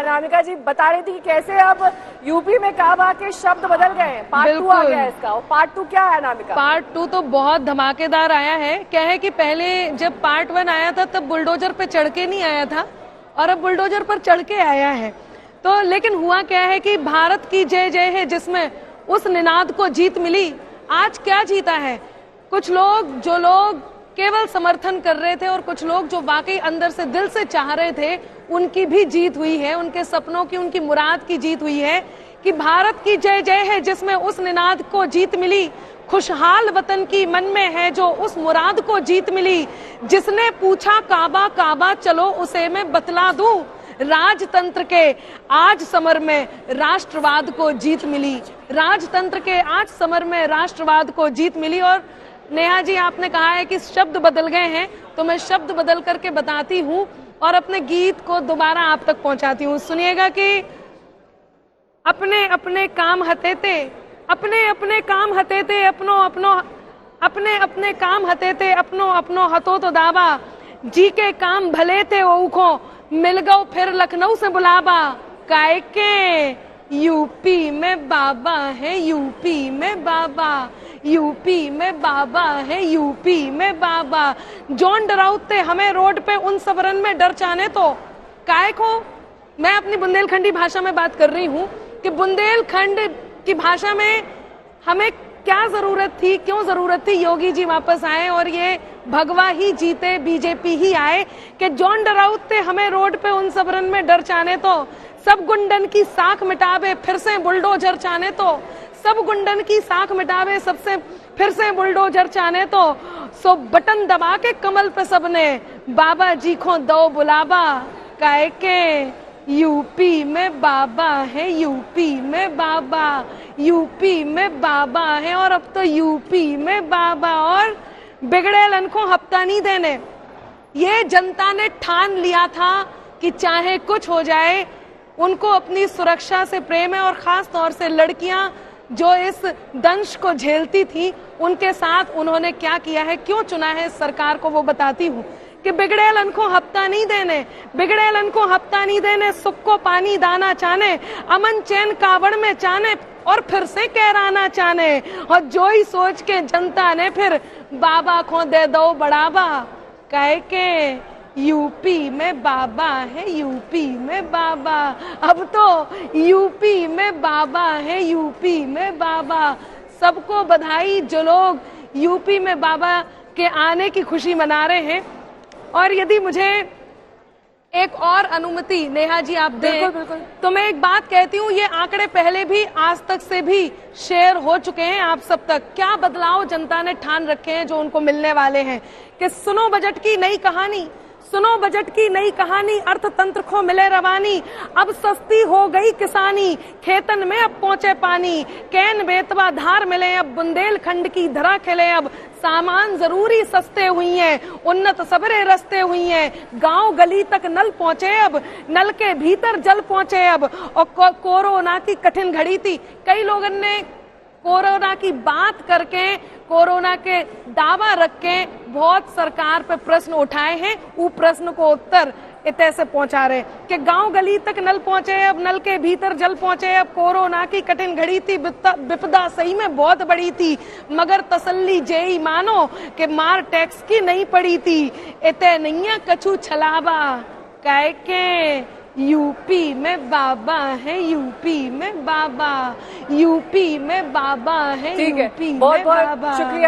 अनामिका जी बता रही थी कि कैसे अब यूपी में काबा के शब्द बदल गए हैं, पार्ट 2 आ गया है इसका। और पार्ट 2 क्या है अनामिका? पार्ट 2 तो बहुत धमाकेदार आया है। क्या है कि पहले जब पार्ट 1 आया था तब बुलडोजर पे चढ़ के नहीं आया था और अब बुलडोजर पर चढ़ के आया है। तो लेकिन हुआ क्या है कि भारत की जय जय है जिसमें उस निनाद को जीत मिली। आज क्या जीता है? कुछ लोग जो लोग केवल समर्थन कर रहे थे और कुछ लोग जो वाकई अंदर से दिल से चाह रहे थे उनकी भी जीत हुई है, उनके सपनों की, उनकी मुराद की जीत हुई है कि भारत की जय जय है जिसमें उस निनाद को जीत मिली। खुशहाल वतन की मन में है जो उस मुराद को जीत मिली। जिसने पूछा काबा काबा चलो उसे मैं बतला दूं, राजतंत्र के आज समर में राष्ट्रवाद को जीत मिली। राजतंत्र के आज समर में राष्ट्रवाद को जीत मिली। और नेहा जी आपने कहा है कि शब्द बदल गए हैं, तो मैं शब्द बदल करके बताती हूँ और अपने गीत को दोबारा आप तक पहुंचाती हूँ। सुनिएगा कि अपने अपने काम हतेते, अपने अपने काम हतेते, अपनो अपनो अपने अपने काम हतेते, अपनो अपनो हतो तो दावा, जी के काम भले थे ओखो, मिल गओ फिर लखनऊ से बुलावा, काय के यूपी में बाबा है, यूपी में बाबा, यूपी में बाबा है, यूपी में बाबा। जॉन डराउते हमें रोड पे उन सबरन में डर चाने तो काय को। मैं अपनी बुंदेलखंडी भाषा में बात कर रही हूँ कि बुंदेलखंड की भाषा में हमें क्या जरूरत थी, क्यों जरूरत थी योगी जी वापस आए और ये भगवा ही जीते, बीजेपी ही आए कि जॉन डराउते हमें रोड पे उन सबरन में डर चाने तो, सब गुंडन की साख मिटावे फिर से बुलडोजर चाने तो, सब गुंडन की साख मिटावे सबसे फिर से बुलडोजर चाने तो, सो बटन दबा के कमल पे सबने बाबा जी को दो बुलावा, काहे के यूपी में बाबा है, यूपी में बाबा, यूपी में बाबा है और अब तो यूपी में बाबा। और बिगड़े लन को हफ्ता नहीं देने, ये जनता ने ठान लिया था कि चाहे कुछ हो जाए उनको अपनी सुरक्षा से प्रेम है। और खास तौर से लड़कियां जो इस दंश को झेलती थी उनके साथ उन्होंने क्या किया है, क्यों चुना है सरकार को, वो बताती हूँ कि बिगड़ेलन को हफ्ता नहीं देने, बिगड़ेलन को हफ्ता नहीं देने, सुख को पानी दाना चाने, अमन चैन कावड़ में चाने और फिर से कहराना चाने। और जो ही सोच के जनता ने फिर बाबा को दे दो बढ़ावा, कहे के यूपी में बाबा है, यूपी में बाबा, अब तो यूपी में बाबा है, यूपी में बाबा। सबको बधाई जो लोग यूपी में बाबा के आने की खुशी मना रहे हैं। और यदि मुझे एक और अनुमति नेहा जी आप दें, बिल्कुल, बिल्कुल। तो मैं एक बात कहती हूँ, ये आंकड़े पहले भी आज तक से भी शेयर हो चुके हैं आप सब तक। क्या बदलाव जनता ने ठान रखे हैं जो उनको मिलने वाले हैं कि सुनो बजट की नई कहानी, सुनो बजट की नई कहानी, अर्थतंत्र को मिले रवानी, अब सस्ती हो गई किसानी, खेतन में अब पहुंचे पानी, कैन बेतवा धार मिले अब बुंदेलखंड की धरा खिले अब, सामान जरूरी सस्ते हुई हैं, उन्नत सबरे रस्ते हुई हैं, गांव गली तक नल पहुंचे अब, नल के भीतर जल पहुंचे अब। और कोरोना की कठिन घड़ी थी, कई लोगों ने कोरोना की बात करके, कोरोना के दावा रख के बहुत सरकार पे प्रश्न उठाए हैं, वो प्रश्न को उत्तर इतने से पहुंचा रहे कि गांव गली तक नल पहुंचे अब, नल के भीतर जल पहुंचे अब। कोरोना की कठिन घड़ी थी, विपदा सही में बहुत बड़ी थी, मगर तसल्ली जेई मानो कि मार टैक्स की नहीं पड़ी थी, इतने नहीं कछु छलावा, कह के यूपी में बाबा है, यूपी में बाबा, यूपी में बाबा है, यूपी में बाबा। बहुत शुक्रिया।